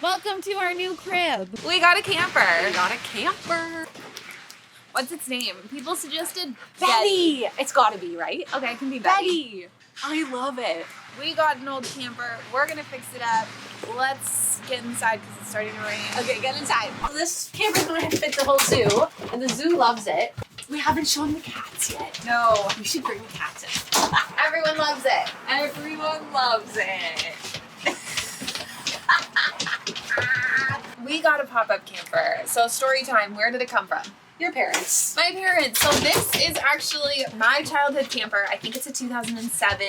Welcome to our new crib. We got a camper. We got a camper. What's its name? People suggested Betty. It's gotta be, right? Okay, it can be Betty. I love it. We got an old camper. We're gonna fix it up. Let's get inside because it's starting to rain. Okay, get inside. This camper's gonna fit the whole zoo, and the zoo loves it. We haven't shown the cats yet. No. We should bring the cats in. Everyone loves it. Everyone loves it. We got a pop-up camper. So story time, where did it come from? Your parents. My parents. So this is actually my childhood camper. I think it's a 2007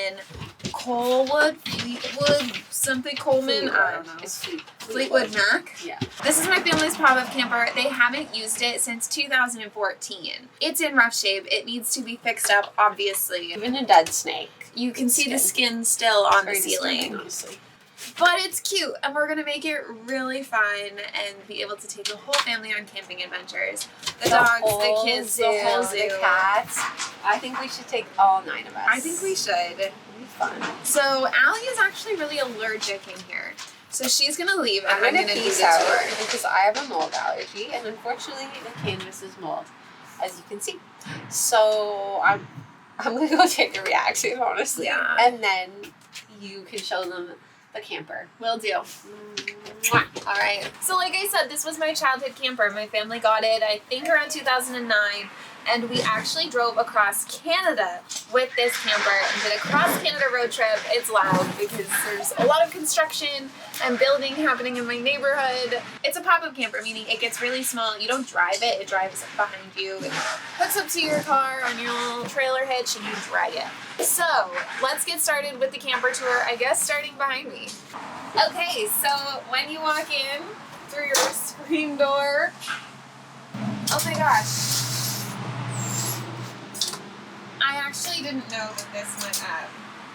Fleetwood, something Coleman. I don't know. It's Fleetwood Mac. Yeah. This is my family's pop-up camper. They haven't used it since 2014. It's in rough shape. It needs to be fixed up, obviously. Even a dead snake. You can see the skin still on the ceiling. Honestly. But it's cute, and we're gonna make it really fun and be able to take the whole family on camping adventures. The dogs, the kids, the whole zoo. The cats. I think we should take all 9 of us. I think we should. It'll be fun. So Allie is actually really allergic in here. So she's gonna leave and I'm gonna do peace the out tour. because I have a mold allergy, and unfortunately the canvas is mold, as you can see. So I'm gonna go take a reaction, honestly. Yeah. And then you can show them the camper. Will do. Mwah. All right. So like I said, this was my childhood camper. My family got it, I think, around 2009. And we actually drove across Canada with this camper and did a cross-Canada road trip. It's loud because there's a lot of construction and building happening in my neighborhood. It's a pop-up camper, meaning it gets really small. You don't drive it. It drives behind you. It hooks up to your car on your little trailer hitch and you drag it. So let's get started with the camper tour, I guess starting behind me. Okay, so when you walk in through your screen door, oh my gosh. I actually didn't know that this went up.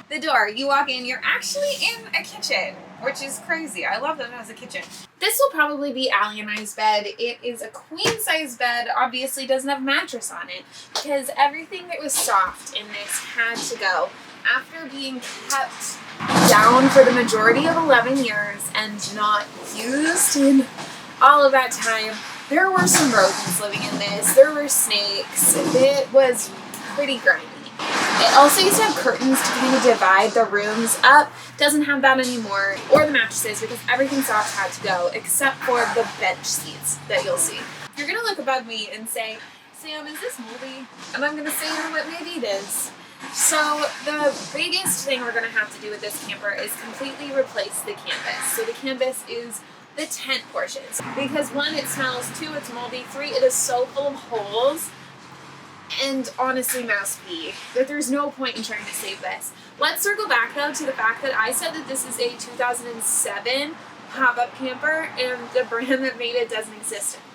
The door, you walk in, you're actually in a kitchen, which is crazy. I love that it has a kitchen. This will probably be Allie and I's bed. It is a queen-size bed, obviously doesn't have a mattress on it, because everything that was soft in this had to go. After being kept down for the majority of 11 years and not used in all of that time, there were some rodents living in this. There were snakes. It was pretty grimy. It also used to have curtains to kind of divide the rooms up. Doesn't have that anymore, or the mattresses, because everything soft had to go except for the bench seats that you'll see. You're gonna look above me and say, Sam, is this moldy? And I'm gonna say, you know what, maybe it is. So the biggest thing we're gonna have to do with this camper is completely replace the canvas. So the canvas is the tent portions, because 1, it smells, 2, it's moldy, 3, it is so full of holes and honestly mouse pee that there's no point in trying to save this. Let's circle back though to the fact that I said that this is a 2007 pop-up camper and the brand that made it doesn't exist anymore.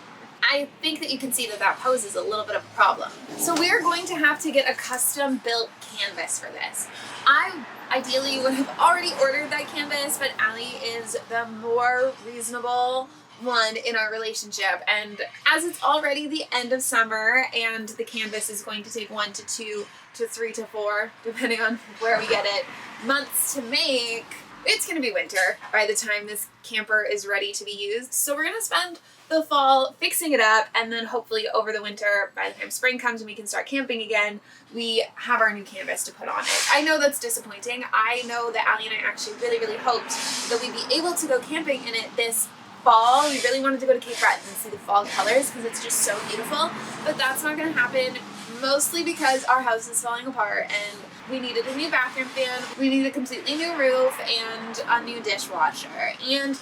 I think that you can see that that poses a little bit of a problem. So we're going to have to get a custom built canvas for this. I ideally would have already ordered that canvas, but Allie is the more reasonable one in our relationship, and as it's already the end of summer and the canvas is going to take 1 to 2 to 3 to 4, depending on where we get it, months to make, it's going to be winter by the time this camper is ready to be used. So we're going to spend the fall fixing it up, and then hopefully over the winter, by the time spring comes and we can start camping again, we have our new canvas to put on it. I know that's disappointing. I know that Allie and I actually really hoped that we'd be able to go camping in it this fall. We really wanted to go to Cape Breton and see the fall colors because it's just so beautiful, but that's not going to happen, mostly because our house is falling apart and we needed a new bathroom fan, we needed a completely new roof and a new dishwasher and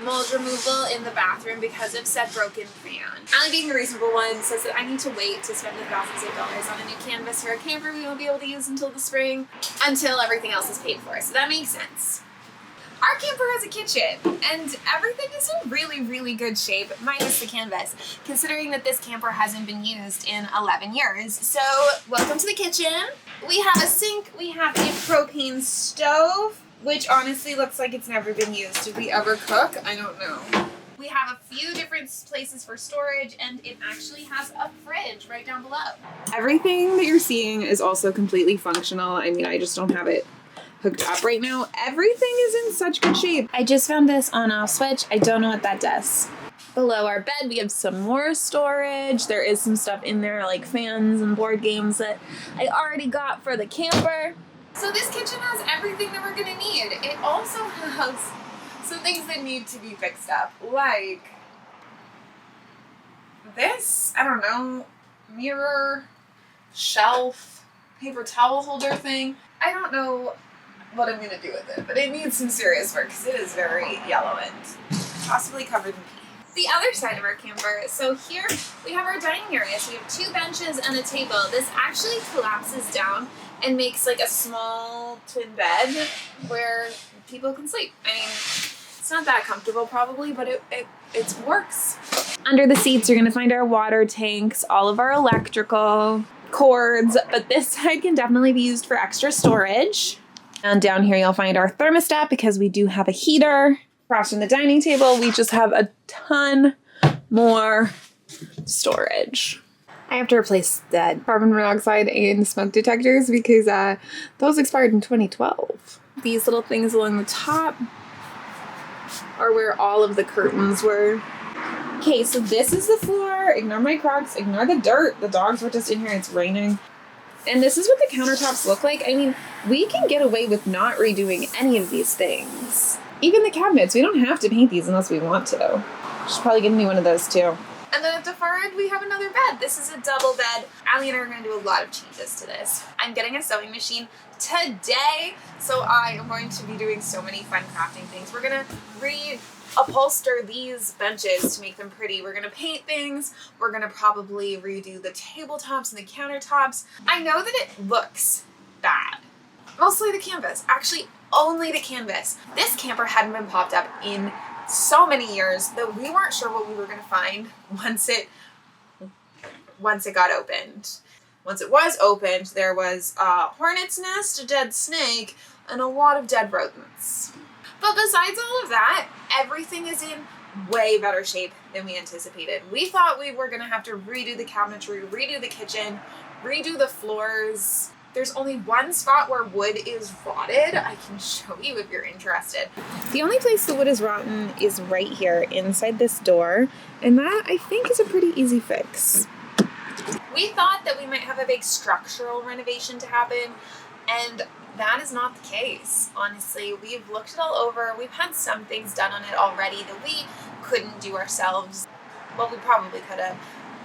mold removal in the bathroom because of said broken fan. Allie, being the reasonable one, says that I need to wait to spend the thousands of dollars on a new canvas for a camper we won't be able to use until the spring, until everything else is paid for, so that makes sense. Our camper has a kitchen, and everything is in really good shape, minus the canvas, considering that this camper hasn't been used in 11 years. So, welcome to the kitchen. We have a sink, we have a propane stove, which honestly looks like it's never been used. Did we ever cook? I don't know. We have a few different places for storage, and it actually has a fridge right down below. Everything that you're seeing is also completely functional. I mean, I just don't have it hooked up right now. Everything is in such good shape. I just found this on-off switch. I don't know what that does. Below our bed, we have some more storage. There is some stuff in there like fans and board games that I already got for the camper. So this kitchen has everything that we're gonna need. It also has some things that need to be fixed up, like this, I don't know, mirror, shelf, paper towel holder thing. I don't know what I'm gonna do with it, but it needs some serious work because it is very yellow and possibly covered in pee. The other side of our camper, so here we have our dining area. So we have 2 benches and a table. This actually collapses down and makes like a small twin bed where people can sleep. I mean, it's not that comfortable probably, but it works. Under the seats, you're gonna find our water tanks, all of our electrical cords, but this side can definitely be used for extra storage. And down here, you'll find our thermostat because we do have a heater. Across from the dining table, we just have a ton more storage. I have to replace the carbon monoxide and smoke detectors because those expired in 2012. These little things along the top are where all of the curtains were. Okay, so this is the floor. Ignore my Crocs, ignore the dirt. The dogs were just in here, it's raining. And this is what the countertops look like. I mean, we can get away with not redoing any of these things. Even the cabinets, we don't have to paint these unless we want to. Should probably get me one of those too. And then at the far end, we have another bed. This is a double bed. Allie and I are gonna do a lot of changes to this. I'm getting a sewing machine today, so I am going to be doing so many fun crafting things. We're gonna upholster these benches to make them pretty. We're gonna paint things. We're gonna probably redo the tabletops and the countertops. I know that it looks bad. Mostly the canvas, actually only the canvas. This camper hadn't been popped up in so many years that we weren't sure what we were gonna find once it got opened. Once it was opened, there was a hornet's nest, a dead snake, and a lot of dead rodents. But besides all of that, everything is in way better shape than we anticipated. We thought we were gonna have to redo the cabinetry, redo the kitchen, redo the floors. There's only one spot where wood is rotted. I can show you if you're interested. The only place the wood is rotten is right here inside this door, and that I think is a pretty easy fix. We thought that we might have a big structural renovation to happen, and that is not the case. Honestly, we've looked it all over. We've had some things done on it already that we couldn't do ourselves. Well, we probably could have.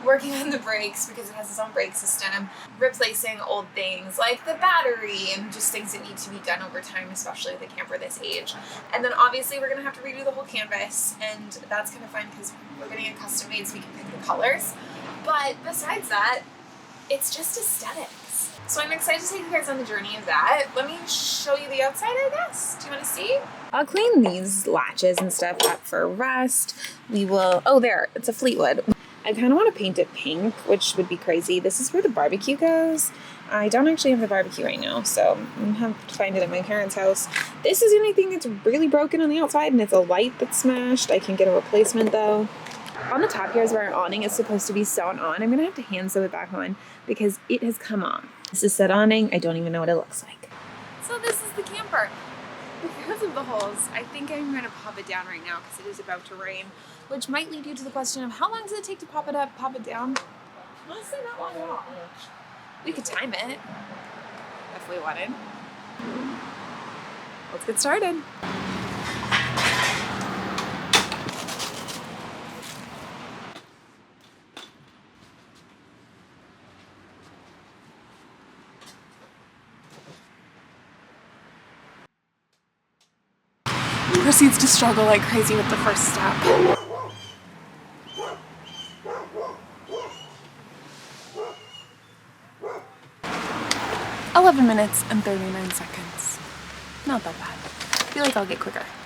Working on the brakes because it has its own brake system, replacing old things like the battery and just things that need to be done over time, especially the camper this age. And then obviously we're gonna have to redo the whole canvas, and that's kind of fun because we're getting it custom made so we can pick the colors. But besides that, it's just aesthetics. So I'm excited to take you guys on the journey of that. Let me show you the outside, I guess. Do you want to see? I'll clean these latches and stuff up for rust. We will, oh there, it's a Fleetwood. I kind of want to paint it pink, which would be crazy. This is where the barbecue goes. I don't actually have the barbecue right now, so I'm going to have to find it at my parents' house. This is the only thing that's really broken on the outside, and it's a light that's smashed. I can get a replacement though. On the top here is where our awning is supposed to be sewn on. I'm going to have to hand sew it back on because it has come off. This is set awning. I don't even know what it looks like. So this is the camper. Because of the holes, I think I'm going to pop it down right now because it is about to rain, which might lead you to the question of how long does it take to pop it up, pop it down? Honestly, not long at all. We could time it if we wanted. Let's get started. Proceeds to struggle like crazy with the first step. 11 minutes and 39 seconds. Not that bad. I feel like I'll get quicker.